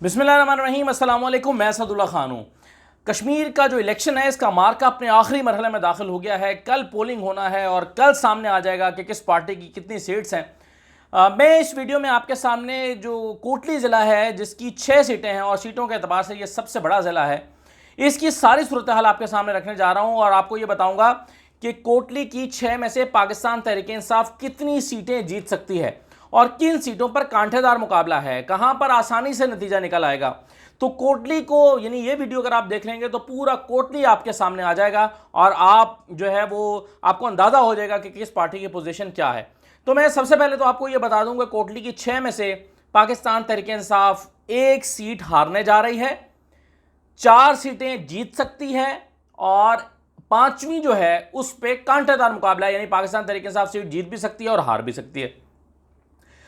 बिस्मिल्लाहिर्रहमानिर्रहीम, अस्सलाम वालेकुम। मैं सदुल्ला खान हूँ। कश्मीर का जो इलेक्शन है इसका मार्का अपने आखिरी मरहले में दाखिल हो गया है। कल पोलिंग होना है और कल सामने आ जाएगा कि किस पार्टी की कितनी सीट्स हैं। मैं इस वीडियो में आपके सामने जो कोटली ज़िला है जिसकी 6 सीटें हैं और सीटों के अतबार से ये सबसे बड़ा ज़िला है, इसकी सारी सूरत हाल आपके सामने रखने जा रहा हूँ और आपको ये बताऊँगा कि कोटली की 6 में से पाकिस्तान तहरीक-ए-इंसाफ कितनी सीटें जीत सकती है और किन सीटों पर कांटेदार मुकाबला है, कहां पर आसानी से नतीजा निकल आएगा। तो कोटली को यानी ये वीडियो अगर आप देख लेंगे तो पूरा कोटली आपके सामने आ जाएगा और आप जो है वो आपको अंदाज़ा हो जाएगा कि किस पार्टी की पोजीशन क्या है। तो मैं सबसे पहले तो आपको ये बता दूंगा कोटली की 6 में से पाकिस्तान तहरीक-ए-इंसाफ 1 सीट हारने जा रही है, 4 सीटें जीत सकती है और 5वीं जो है उस पर कांटेदार मुकाबला है, यानी पाकिस्तान तहरीक-ए-इंसाफ सीट जीत भी सकती है और हार भी सकती है।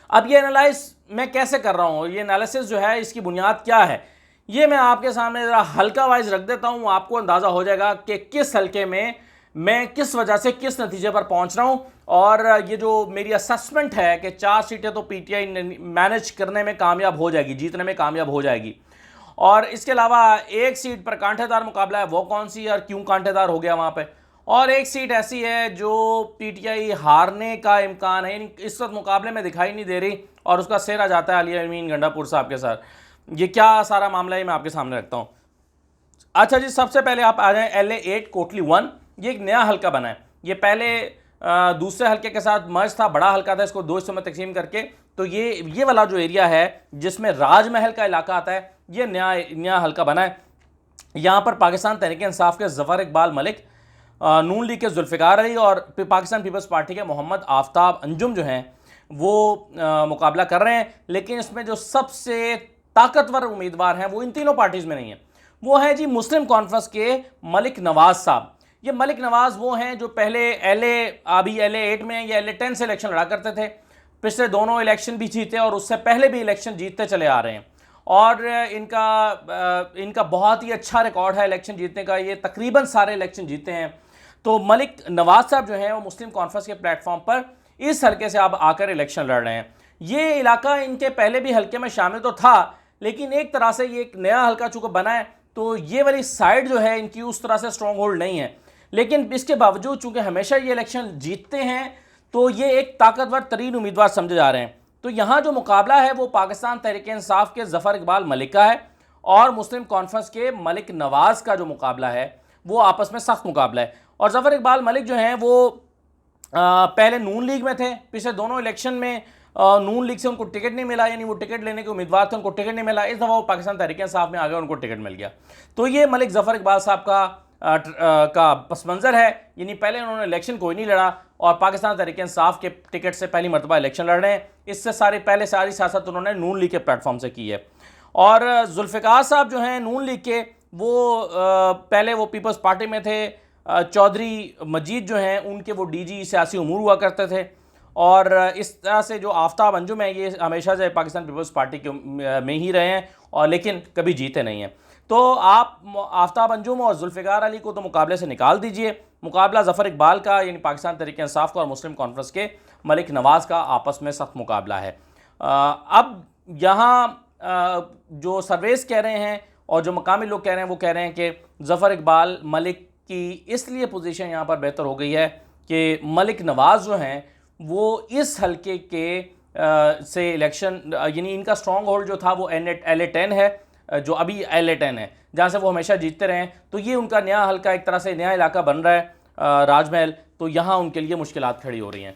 अब ये एनालाइज मैं कैसे कर रहा हूँ, ये एनालिसिस जो है इसकी बुनियाद क्या है, ये मैं आपके सामने ज़रा हल्का वाइज रख देता हूँ। आपको अंदाज़ा हो जाएगा कि किस हल्के में मैं किस वजह से किस नतीजे पर पहुँच रहा हूँ। और ये जो मेरी असेसमेंट है कि 4 सीटें तो पीटीआई मैनेज करने में कामयाब हो जाएगी, जीतने में कामयाब हो जाएगी, और इसके अलावा 1 सीट पर कांटेदार मुकाबला है, वो कौन सी और क्यों कांटेदार हो गया वहाँ पर, और 1 सीट ऐसी है जो पीटीआई हारने का इम्कान है, इस वक्त मुकाबले में दिखाई नहीं दे रही और उसका सेहरा जाता है अली अमीन गंडापुर साहब के साथ। ये क्या सारा मामला है मैं आपके सामने रखता हूँ। अच्छा जी, सबसे पहले आप आ जाएं LA-8 कोटली 1। ये एक नया हल्का बना है, ये पहले दूसरे हल्के के साथ मर्ज था, बड़ा हल्का था, इसको 2 हिस्सों में तकसीम करके। तो ये वाला जो एरिया है जिसमें राजमहल का इलाका आता है, ये नया हल्का बना है। यहाँ पर पाकिस्तान तहरीक-ए-इंसाफ के ज़फ़र इकबाल मलिक, नून लीग के जुल्फ़िकार अली और पाकिस्तान पीपल्स पार्टी के मोहम्मद आफ्ताब अंजुम जो हैं वो मुकाबला कर रहे हैं। लेकिन इसमें जो सबसे ताकतवर उम्मीदवार हैं वो इन तीनों पार्टीज़ में नहीं है, वो है जी मुस्लिम कॉन्फ्रेंस के मलिक नवाज़ साहब। ये मलिक नवाज़ वो हैं जो पहले अभी LA-8 में या LA-10 से इलेक्शन लड़ा करते थे, पिछले दोनों इलेक्शन भी जीते और उससे पहले भी इलेक्शन जीतते चले आ रहे हैं और इनका बहुत ही अच्छा रिकॉर्ड है इलेक्शन जीतने का, ये तकरीबन सारे इलेक्शन जीते हैं। तो मलिक नवाज़ साहब जो हैं वो मुस्लिम कॉन्फ्रेंस के प्लेटफॉर्म पर इस हल्के से अब आकर इलेक्शन लड़ रहे हैं। ये इलाका इनके पहले भी हल्के में शामिल तो था, लेकिन एक तरह से ये एक नया हल्का चूँकि बना है तो ये वाली साइड जो है इनकी उस तरह से स्ट्रॉन्ग होल्ड नहीं है। लेकिन इसके बावजूद चूँकि हमेशा ये इलेक्शन जीतते हैं तो ये एक ताकतवर तरीन उम्मीदवार समझे जा रहे हैं। तो यहाँ जो मुकाबला है वो पाकिस्तान तहरीक-ए-इंसाफ के ज़फ़र इकबाल मलिक का है और मुस्लिम कॉन्फ्रेंस के मलिक नवाज़ का जो मुकाबला है वो आपस में सख्त मुकाबला है। और ज़फ़र इकबाल मलिक जो हैं वो पहले नून लीग में थे, पिछले दोनों इलेक्शन में नून लीग से उनको टिकट नहीं मिला, यानी वो टिकट लेने के उम्मीदवार थे, उनको टिकट नहीं मिला। इस दफ़ा वो पाकिस्तान तहरीक-ए-इंसाफ में आ गए, उनको टिकट मिल गया। तो ये मलिक ज़फ़र इकबाल साहब का पस मंज़र है, यानी पहले उन्होंने इलेक्शन कोई नहीं लड़ा और पाकिस्तान तहरीक-ए-इंसाफ के टिकट से पहली मरतबा इलेक्शन लड़ रहे हैं। इससे सारी सियासत उन्होंने नून लीग के प्लेटफॉर्म से की है। और जुल्फ़िकार साहब जो हैं नून लीग के, वो पहले वो पीपल्स पार्टी में थे, चौधरी मजीद जो हैं उनके वो DG सियासी उमूर हुआ करते थे। और इस तरह से जो आफ्ताब अंजुम है ये हमेशा से पाकिस्तान पीपल्स पार्टी के में ही रहे हैं और लेकिन कभी जीते नहीं हैं। तो आप आफ्ताब अंजुम और जुल्फ़िकार अली को तो मुकाबले से निकाल दीजिए, मुकाबला ज़फ़र इकबाल का यानी पाकिस्तान तहरीक-ए-इंसाफ का और मुस्लिम कॉन्फ्रेंस के मलिक नवाज़ का आपस में सख्त मुकाबला है। अब यहाँ जो सर्वेस कह रहे हैं और जो मकामी लोग कह रहे हैं वो कह रहे हैं कि ज़फ़र इकबाल मलिक की इसलिए पोजीशन यहाँ पर बेहतर हो गई है कि मलिक नवाज़ जो हैं वो इस हल्के के से इलेक्शन, यानी इनका स्ट्रॉन्ग होल्ड जो था वो LA-10 है, जो अभी LA-10 है जहाँ से वो हमेशा जीतते रहे हैं। तो ये उनका नया हल्का, एक तरह से नया इलाका बन रहा है राजमहल, तो यहाँ उनके लिए मुश्किलात खड़ी हो रही हैं।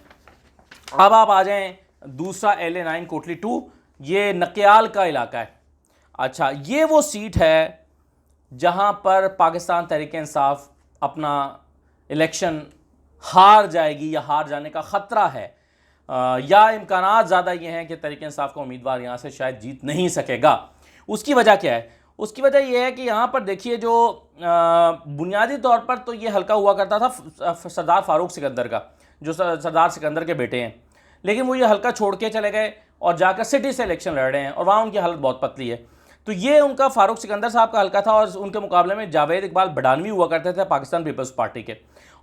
अब आप आ जाएँ दूसरा LA-9 कोटली 2, ये नकियाल का इलाका है। अच्छा, ये वो सीट है जहाँ पर पाकिस्तान तहरीक-ए-इंसाफ अपना इलेक्शन हार जाएगी या हार जाने का ख़तरा है, या इम्कानात ज़्यादा ये हैं कि तहरीक-ए-इंसाफ का उम्मीदवार यहाँ से शायद जीत नहीं सकेगा। उसकी वजह क्या है? उसकी वजह यह है कि यहाँ पर देखिए जो बुनियादी तौर पर तो ये हल्का हुआ करता था सरदार फ़ारूक सिकंदर का, जो सरदार सिकंदर के बेटे हैं, लेकिन वो ये हल्का छोड़ के चले गए और जाकर सिटी से इलेक्शन लड़ रहे हैं और वहाँ उनकी हालत बहुत पतली है। तो ये उनका फ़ारूक सिकंदर साहब का हल्का था और उनके मुकाबले में जावेद इकबाल बडानवी हुआ करते थे पाकिस्तान पीपल्स पार्टी के।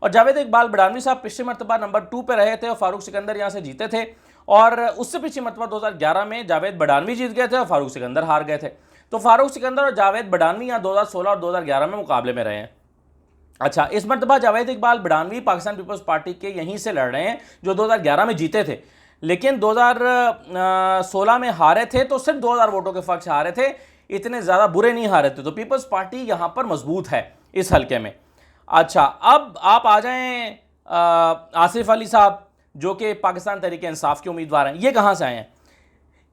और जावेद इकबाल बडानवी साहब पिछली मरतबा नंबर 2 पे रहे थे और फ़ारूक सिकंदर यहाँ से जीते थे, और उससे पिछली मरतबा 2011 में जावेद बडानवी जीत गए थे और फ़ारूक सिकंदर हार गए थे। तो फारूक सिकंदर और जावेद बडानवी यहाँ 2016 और 2011 में मुकाबले में रहे हैं। अच्छा, इस मरतबा जावेद इकबाल बडानवी पाकिस्तान पीपल्स पार्टी के यहीं से लड़ रहे हैं जो 2011 में जीते थे, लेकिन 2016 में हारे थे, तो सिर्फ 2000 वोटों के फर्क से हारे थे, इतने ज़्यादा बुरे नहीं हारे थे। तो पीपल्स पार्टी यहाँ पर मजबूत है इस हल्के में। अच्छा, अब आप आ जाएं आसिफ अली साहब जो कि पाकिस्तान तहरीक इंसाफ के उम्मीदवार हैं। ये कहाँ से आए हैं?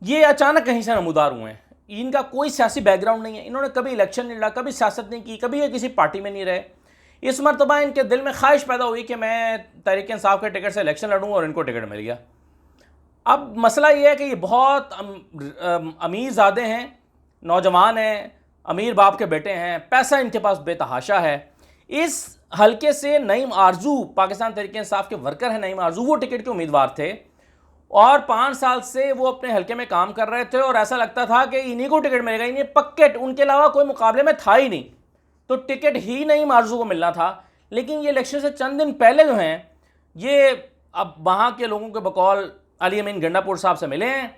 ये अचानक कहीं से नमूदार हुए हैं। इनका कोई सियासी बैकग्राउंड नहीं है, इन्होंने कभी इलेक्शन नहीं लड़ा, कभी सियासत नहीं की, कभी ये किसी पार्टी में नहीं रहे। इस मरतबा इनके दिल में ख्वाहिश पैदा हुई कि मैं तहरीक इंसाफ के टिकट से इलेक्शन लड़ूँ और इनको टिकट मिल गया। अब मसला ये है कि ये बहुत अमीर ज़ादे हैं, नौजवान हैं, अमीर बाप के बेटे हैं, पैसा इनके पास बेतहाशा है। इस हल्के से नईम आरजू, पाकिस्तान तहरीक इंसाफ के वर्कर हैं नईम आरजू, वो टिकट के उम्मीदवार थे और 5 साल से वो अपने हल्के में काम कर रहे थे और ऐसा लगता था कि इन्हीं को टिकट मिलेगा, इन्हीं पक्के, उनके अलावा कोई मुकाबले में था ही नहीं, तो टिकट ही नईम आरजू को मिलना था। लेकिन ये इलेक्शन से चंद दिन पहले जो हैं, ये अब वहाँ के लोगों के बकौल अली अमीन गंडापुर साहब से मिले हैं,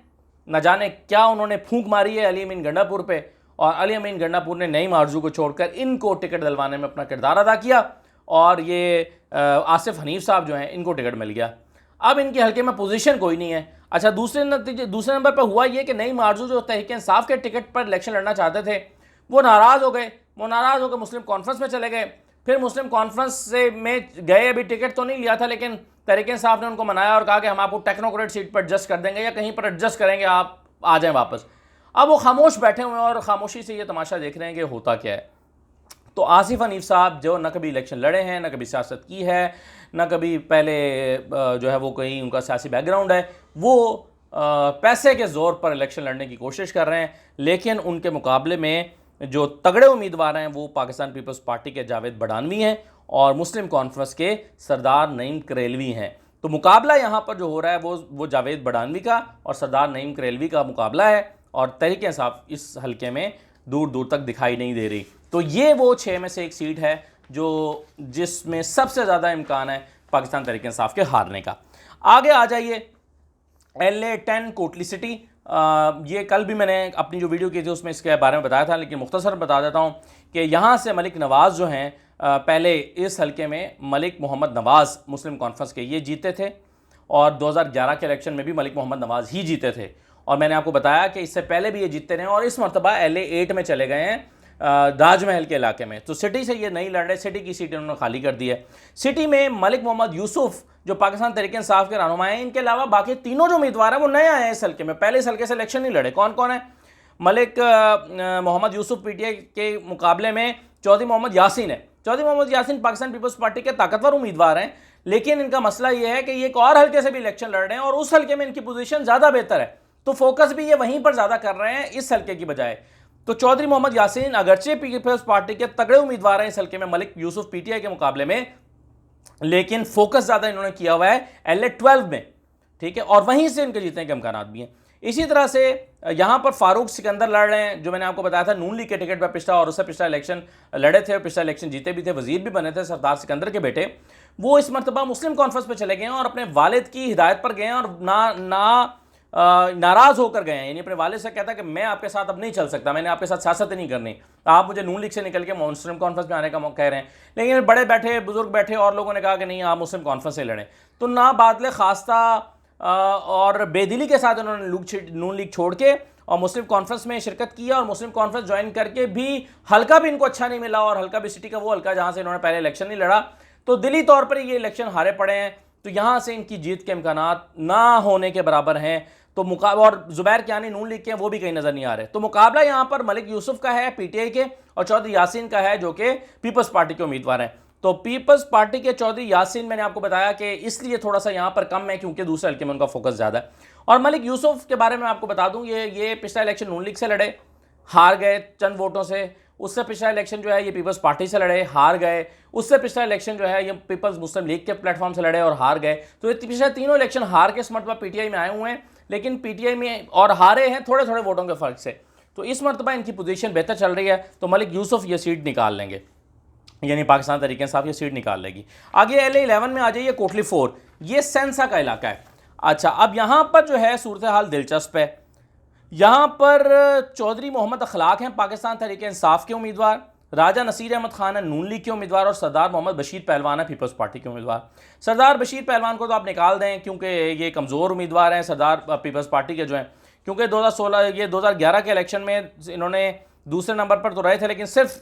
न जाने क्या उन्होंने फूंक मारी है अली अमीन गंडापुर पे, और अली अमीन गंडापुर ने नईम आरजू को छोड़कर इनको टिकट दिलवाने में अपना किरदार अदा किया और ये आसिफ हनीफ साहब जो हैं इनको टिकट मिल गया। अब इनके हल्के में पोजीशन कोई नहीं है। अच्छा, दूसरे नंबर पर हुआ ये कि नईम आरजू जो तहरीक इंसाफ के टिकट पर इलेक्शन लड़ना चाहते थे, वो नाराज़ हो गए। वो नाराज़ होकर मुस्लिम कॉन्फ्रेंस में चले गए। फिर मुस्लिम कॉन्फ्रेंस से में गए, अभी टिकट तो नहीं लिया था, लेकिन तहरीक इंसाफ ने उनको मनाया और कहा कि हम आपको टेक्नोक्रेट सीट पर एडजस्ट कर देंगे या कहीं पर एडजस्ट करेंगे, आप आ जाएं वापस। अब वो खामोश बैठे हुए हैं और खामोशी से ये तमाशा देख रहे हैं कि होता क्या है। तो आसिफ हनीफ साहब जो न कभी इलेक्शन लड़े हैं, न कभी सियासत की है, न कभी पहले जो है वो कहीं उनका सियासी बैकग्राउंड है, वो पैसे के ज़ोर पर इलेक्शन लड़ने की कोशिश कर रहे हैं। लेकिन उनके मुकाबले में जो तगड़े उम्मीदवार हैं वो पाकिस्तान पीपल्स पार्टी के जावेद बडानवी हैं और मुस्लिम कॉन्फ्रेंस के सरदार नईम करेलवी हैं। तो मुकाबला यहाँ पर जो हो रहा है वो जावेद बडानवी का और सरदार नईम करेलवी का मुकाबला है और तहरीक इंसाफ इस हल्के में दूर दूर तक दिखाई नहीं दे रही। तो ये वो 6 में से एक सीट है जिसमें सबसे ज़्यादा इम्कान है पाकिस्तान तहरीक इंसाफ के हारने का। आगे आ जाइए, LA-10 कोटली सिटी। ये कल भी मैंने अपनी जो वीडियो की थी उसमें इसके बारे में बताया था, लेकिन मुख्तसर बता देता हूँ कि यहाँ से मलिक नवाज़ जो हैं, पहले इस हल्के में मलिक मोहम्मद नवाज़ मुस्लिम कॉन्फ्रेंस के ये जीते थे और 2011 के इलेक्शन में भी मलिक मोहम्मद नवाज़ ही जीते थे। और मैंने आपको बताया कि इससे पहले भी ये जीतते रहे और इस मरतबा LA-8 में चले गए हैं, राजमहल के इलाके में। तो सिटी से ये नहीं लड़ रहे, सिटी की सीट इन्होंने खाली कर दी है। सिटी में मलिक मोहम्मद यूसुफ जो पाकिस्तान तहरीक इंसाफ के रहनुमा हैं, इनके अलावा बाकी तीनों जो उम्मीदवार हैं वो नए आए हैं इस हल्के में, पहले इस हल्के से इलेक्शन नहीं लड़े। कौन कौन है? मलिक मोहम्मद यूसुफ PTI के मुकाबले में चौधरी मोहम्मद यासीन है। चौधरी मोहम्मद यासीन पाकिस्तान पीपल्स पार्टी के ताकतवर उम्मीदवार हैं, लेकिन इनका मसला ये है कि ये एक और हल्के से भी इलेक्शन लड़ रहे हैं और उस हल्के में इनकी पोजीशन ज़्यादा बेहतर है, तो फोकस भी ये वहीं पर ज़्यादा कर रहे हैं इस हल्के की बजाय। तो चौधरी मोहम्मद यासीन अगरचे पीपल्स पार्टी के तगड़े उम्मीदवार हैं इस हल्के में मलिक यूसुफ PTI के मुकाबले में, लेकिन फोकस ज़्यादा इन्होंने किया हुआ है LA-12 में, ठीक है, और वहीं से इनके जीतने के इम्कान भी हैं। इसी तरह से यहाँ पर फारूक सिकंदर लड़ रहे हैं, जो मैंने आपको बताया था नून लीग के टिकट पर पिछला और उससे पिछला इलेक्शन लड़े थे और पिछला इलेक्शन जीते भी थे, वजीर भी बने थे सरदार सिकंदर के बेटे। वो इस मरतबा मुस्लिम कॉन्फ्रेंस पर चले गए हैं और अपने वालिद की हिदायत पर गए हैं और नाराज़ होकर गए हैं। यानी अपने वालिद से कहता है कि मैं आपके साथ अब नहीं चल सकता, मैंने आपके साथ सियासत नहीं करनी, आप मुझे नून लीग से निकल के मुस्लिम कॉन्फ्रेंस में आने का कह रहे हैं। लेकिन बड़े बैठे, बुजुर्ग बैठे और लोगों ने कहा कि नहीं, आप मुस्लिम कॉन्फ्रेंस से लड़ें। तो ना बादल खास्ता और बेदिली के साथ उन्होंने नून लीग छोड़ के और मुस्लिम कॉन्फ्रेंस में शिरकत किया और मुस्लिम कॉन्फ्रेंस ज्वाइन करके भी हल्का भी इनको अच्छा नहीं मिला और हल्का भी सिटी का वो हल्का जहाँ से इन्होंने पहले इलेक्शन नहीं लड़ा, तो दिली तौर पर ये इलेक्शन हारे पड़े हैं। तो यहाँ से इनकी जीत के इम्कानात ना होने के बराबर हैं। तो और जुबैर कियानी नून लीग के वो भी कहीं नज़र नहीं आ रहे। तो मुकाबला यहाँ पर मलिक यूसुफ का है PTI के और चौधरी यासीन का है जो कि पीपल्स पार्टी के उम्मीदवार हैं। तो पीपल्स पार्टी के चौधरी यासीन मैंने आपको बताया कि इसलिए थोड़ा सा यहाँ पर कम है क्योंकि दूसरे हल्के में उनका फोकस ज़्यादा है। और मलिक यूसुफ के बारे में आपको बता दूँ, ये पिछला इलेक्शन नून लीग से लड़े, हार गए चंद वोटों से। उससे पिछला इलेक्शन जो है ये पीपल्स पार्टी से लड़े, हार गए। उससे पिछला इलेक्शन जो है ये पीपल्स मुस्लिम लीग के प्लेटफॉर्म से लड़े और हार गए। तो ये पिछले तीनों इलेक्शन हार के इस मरतबा PTI में आए हुए हैं, लेकिन PTI में और हारे हैं थोड़े थोड़े वोटों के फ़र्क से। तो इस मरतबा इनकी पोजीशन बेहतर चल रही है, तो मलिक यूसुफ ये सीट निकाल लेंगे, यानी पाकिस्तान तहरीक इंसाफ ये सीट निकाल लेगी। आगे LA-11 में आ जाइए, कोटली 4, ये सेंसा का इलाका है। अच्छा, अब यहाँ पर जो है सूरत हाल दिलचस्प है। यहाँ पर चौधरी मोहम्मद अखलाक हैं पाकिस्तान तहरीक इंसाफ के उम्मीदवार, राजा नसीर अहमद खान है नून लीग के उम्मीदवार और सरदार मोहम्मद बशीर पहलवान है पीपल्स पार्टी के उम्मीदवार। सरदार बशीर पहलवान को तो आप निकाल दें क्योंकि ये कमज़ोर उम्मीदवार हैं सरदार पीपल्स पार्टी के जो हैं, क्योंकि 2016 ये 2011 के इलेक्शन में इन्होंने दूसरे नंबर पर तो रहे थे लेकिन सिर्फ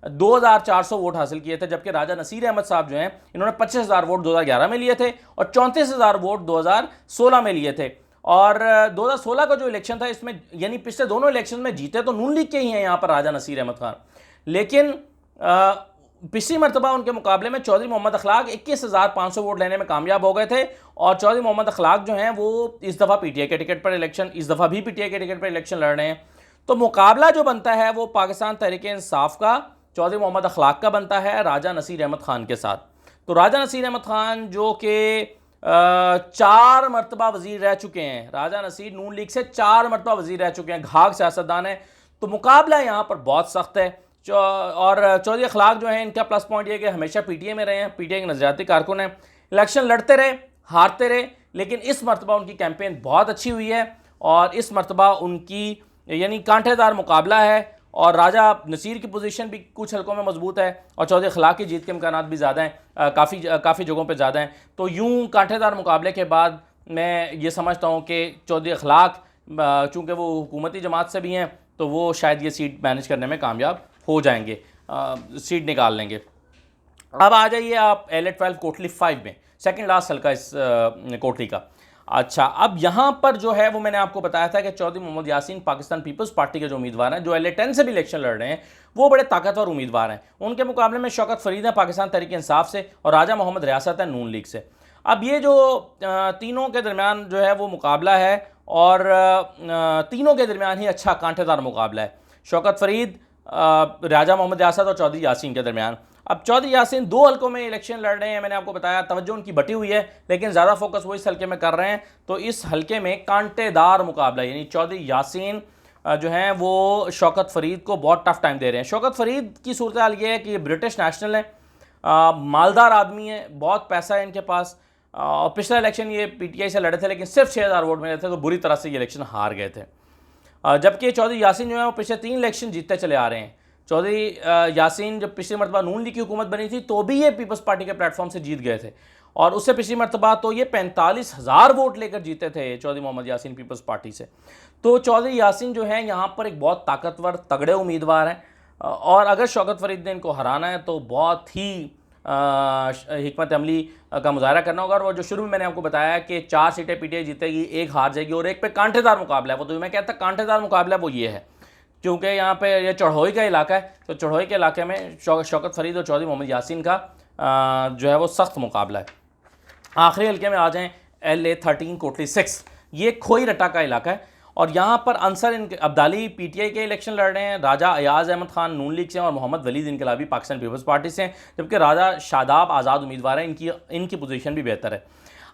2400 वोट हासिल किए थे, जबकि राजा नसीर अहमद साहब जो हैं इन्होंने 25,000 वोट 2011 में लिए थे और 34,000 वोट 2016 में लिए थे। और 2016 का जो इलेक्शन था इसमें यानी पिछले दोनों इलेक्शन में जीते तो नून लीग के ही हैं यहाँ पर राजा नसीर अहमद खान, लेकिन पिछली मरतबा उनके मुकाबले में चौधरी मोहम्मद अखलाक 21,500 वोट लेने में कामयाब हो गए थे और चौधरी मोहम्मद अखलाक जो हैं वो इस दफ़ा पीटीआई के टिकट पर इलेक्शन इस दफ़ा भी पीटीआई के टिकट पर इलेक्शन लड़ रहे हैं। तो मुकाबला जो बनता है वो पाकिस्तान तहरीक इंसाफ का चौधरी मोहम्मद अखलाक का बनता है राजा नसीर अहमद खान के साथ। तो राजा नसीर अहमद खान जो कि 4 मरतबा वज़ीर रह चुके हैं, राजा नसीर नून लीग से 4 मरतबा वज़ीर रह चुके हैं, घाघ सियासतदान है, तो मुकाबला यहाँ पर बहुत सख्त है। और चौधरी अखलाक जो है इनका प्लस पॉइंट ये कि हमेशा पीटीआई में रहे हैं, पीटीआई के नज़रियाती कारकुन हैं, इलेक्शन लड़ते रहे हारते रहे, लेकिन इस मरतबा उनकी कैंपेन बहुत अच्छी हुई है और इस मरतबा उनकी यानी कांटेदार मुकाबला है और राजा नसीर की पोजीशन भी कुछ हलकों में मजबूत है और चौधरी अखलाक की जीत के इम्कानात भी ज़्यादा हैं, काफ़ी जगहों पे ज़्यादा हैं। तो यूं कांटेदार मुकाबले के बाद मैं ये समझता हूं कि चौधरी अखलाक चूँकि वो हुकूमती जमात से भी हैं तो वो शायद ये सीट मैनेज करने में कामयाब हो जाएंगे, सीट निकाल लेंगे। अब आ जाइए आप LA-12 कोटली 5 में, सेकेंड लास्ट हल्का इस कोटली का। अच्छा, अब यहाँ पर जो है वो मैंने आपको बताया था कि चौधरी मोहम्मद यासीन पाकिस्तान पीपल्स पार्टी के जो उम्मीदवार हैं जो LA-10 से भी इलेक्शन लड़ रहे हैं वो बड़े ताकतवर उम्मीदवार हैं। उनके मुकाबले में शौकत फरीद हैं पाकिस्तान तहरीक इंसाफ से और राजा मोहम्मद रियासत है नून लीग से। अब ये जो तीनों के दरमियान जो है वो मुकाबला है और तीनों के दरमियान ही अच्छा कांटेदार मुकाबला है, शौकत फरीद, राजा मोहम्मद रियासत और चौधरी यासीन के दरमियान। अब चौधरी यासीन 2 हलकों में इलेक्शन लड़ रहे हैं, मैंने आपको बताया तवज्जो उनकी बटी हुई है लेकिन ज़्यादा फोकस वो इस हलके में कर रहे हैं। तो इस हलके में कांटेदार मुकाबला यानी चौधरी यासीन जो हैं वो शौकत फरीद को बहुत टफ टाइम दे रहे हैं। शौकत फरीद की सूरत हाल ये है कि ये ब्रिटिश नेशनल है, मालदार आदमी है, बहुत पैसा है इनके पास और पिछला इलेक्शन ये पीटीआई से लड़े थे लेकिन सिर्फ 6,000 वोट मिले थे तो बुरी तरह से ये इलेक्शन हार गए थे। जबकि चौधरी यासीन जो है वो पिछले 3 इलेक्शन जीतते चले आ रहे हैं। चौधरी यासीन जब पिछली मरतबा नून लीग की हुकूमत बनी थी तो भी ये पीपल्स पार्टी के प्लेटफॉर्म से जीत गए थे और उससे पिछली मरतबा तो ये 45,000 वोट लेकर जीते थे चौधरी मोहम्मद यासीन पीपल्स पार्टी से। तो चौधरी यासीन जो है यहाँ पर एक बहुत ताकतवर तगड़े उम्मीदवार हैं और अगर शौकत फरीद ने इनको हराना है तो बहुत ही हिकमत अमली का मुजाहरा करना होगा। और वो जो शुरू में मैंने आपको बताया कि 4 सीटें पीटीआई जीतेगी, 1 हार जाएगी और 1 पे कांटेदार मुकाबला है, वो तो मैं कहता कांटेदार मुकाबला वो ये है क्योंकि यहाँ पे ये चढ़ोई का इलाका है तो चढ़ोई के इलाके में शौकत फरीद और चौधरी मोहम्मद यासीन का जो है वो सख्त मुकाबला है। आखिरी हल्के में आ जाएँ LA-13 कोटली 6, ये खोई रट्टा का इलाका है और यहाँ पर अंसर अब्दाली पीटीआई के इलेक्शन लड़ रहे हैं, राजा अयाज अहमद खान नून लीग से और मोहम्मद वलीद इनकलाबी पाकिस्तान पीपल्स पार्टी से, जबकि राजा शादाब आज़ाद उम्मीदवार हैं, इनकी पोजीशन भी बेहतर है।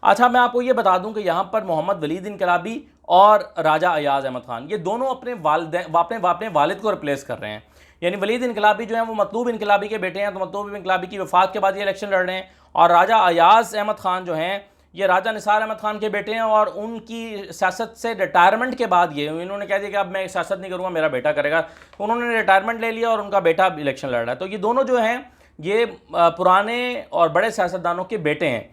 अच्छा, मैं आपको ये बता दूं कि यहाँ पर मोहम्मद वलीद इनकलाबी और राजा अयाज अहमद खान ये दोनों अपने वालिद को रिप्लेस कर रहे हैं। यानी वलीद इनकलाबी जो है वो मतलूब इनकलाबी के बेटे हैं तो मतलूब इनकलाबी की वफात के बाद ये इलेक्शन लड़ रहे हैं और राजा अयाज अहमद खान जो हैं ये राजा निसार अहमद खान के बेटे हैं और उनकी सियासत से रिटायरमेंट के बाद ये इन्होंने कह दिया कि अब मैं सियासत नहीं करूँगा, मेरा बेटा करेगा, तो उन्होंने रिटायरमेंट ले लिया और उनका बेटा इलेक्शन लड़ रहा है। तो ये दोनों जो हैं ये पुराने और बड़े सियासतदानों के बेटे हैं।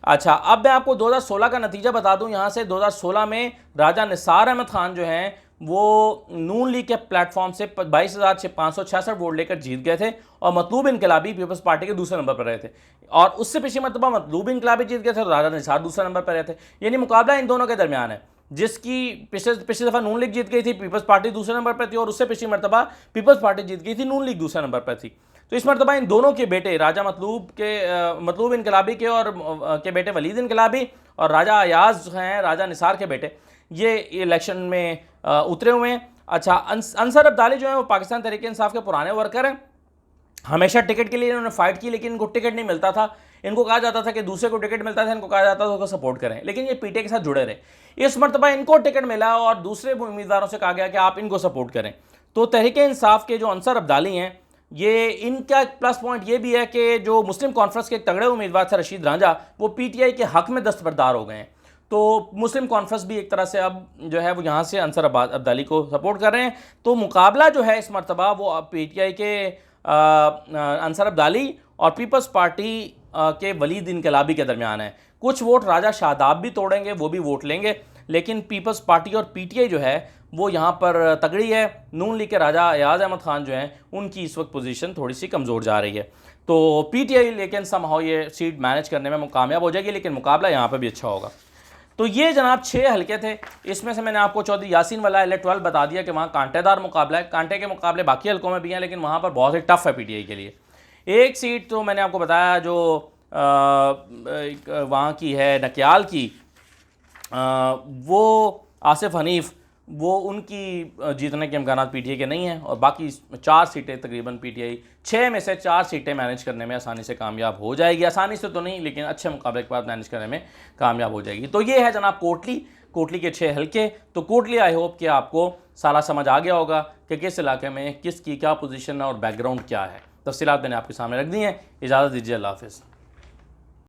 अच्छा, अब मैं आपको 2016 का नतीजा बता दूं। यहाँ से 2016 में राजा निसार अहमद खान जो हैं वो नून लीग के प्लेटफॉर्म से 22,566 वोट लेकर जीत गए थे और मतलूब इनकलाबी पीपल्स पार्टी के दूसरे नंबर पर रहे थे और उससे पिछली मरतबा मतलूब इनकलाबी जीत गए थे और राजा निसार दूसरे नंबर पर रहे थे। यानी मुकाबला इन दोनों के दरमियान है, जिसकी पिछली दफ़ा नून लीग जीत गई थी, पीपल्स पार्टी दूसरे नंबर पर थी और उससे पिछली मरतबा पीपल्स पार्टी जीत गई थी, नून लीग दूसरे नंबर पर थी। तो इस मरतबा इन दोनों के बेटे राजा मतलूब इनकलाबी के और के बेटे वलीद इनकलाबी और राजा अयाज हैं राजा निसार के बेटे, ये इलेक्शन में उतरे हुए हैं। अच्छा, अंसर अब्दाली जो है वो पाकिस्तान तहरीक इंसाफ के पुराने वर्कर हैं, हमेशा टिकट के लिए इन्होंने फाइट की लेकिन इनको टिकट नहीं मिलता था। इनको कहा जाता था कि दूसरे को टिकट मिलता था, इनको कहा जाता था उसको सपोर्ट करें, लेकिन ये पीटीआई के साथ जुड़े रहे। इस मरतबा इनको टिकट मिला और दूसरे उम्मीदवारों से कहा गया कि आप इनको सपोर्ट करें। तो तहरीक इंसाफ के जो अंसर अब्दाली हैं ये इनका प्लस पॉइंट ये भी है कि जो मुस्लिम कॉन्फ्रेंस के एक तगड़े उम्मीदवार थे रशीद रांझा, वो पीटीआई के हक में दस्तबरदार हो गए हैं। तो मुस्लिम कॉन्फ्रेंस भी एक तरह से अब जो है वो यहाँ से अंसर अब्दाली को सपोर्ट कर रहे हैं। तो मुकाबला जो है इस मरतबा वो PTI के अंसर अब्दाली और पीपल्स पार्टी के वलीद इनकलाबी के दरमियान है। कुछ वोट राजा शादाब भी तोड़ेंगे, वो भी वोट लेंगे, लेकिन पीपल्स पार्टी और PTI जो है वो यहाँ पर तगड़ी है। नून लीग के राजा अयाज अहमद खान जो हैं उनकी इस वक्त पोजीशन थोड़ी सी कमज़ोर जा रही है। तो PTI लेकिन समहाउ ये सीट मैनेज करने में कामयाब हो जाएगी, लेकिन मुकाबला यहाँ पर भी अच्छा होगा। तो ये जनाब 6 हलके थे। इसमें से मैंने आपको चौधरी यासीन वाला L12 बता दिया कि वहाँ कांटेदार मुकाबला है। कांटे के मुकाबले बाकी हलकों में भी हैं, लेकिन वहाँ पर बहुत ही टफ है PTI के लिए। एक सीट तो मैंने आपको बताया जो वहाँ की है नक्याल की, वो आसिफ हनीफ, वो उनकी जीतने के इम्कान PTI के नहीं हैं, और बाकी 4 सीटें तकरीबन PTI 6 में से 4 सीटें मैनेज करने में आसानी से कामयाब हो जाएगी। आसानी से तो नहीं, लेकिन अच्छे मुकाबले के बाद मैनेज करने में कामयाब हो जाएगी। तो ये है जनाब कोटली के 6 हलके। तो कोटली आई होप कि आपको सारा समझ आ गया होगा कि किस इलाके में किसकी क्या पोजीशन है और बैकग्राउंड क्या है। तफसीलात मैंने आपके सामने रख दी हैं। इजाज़त दीजिए, अल्लाह हाफ़िज़।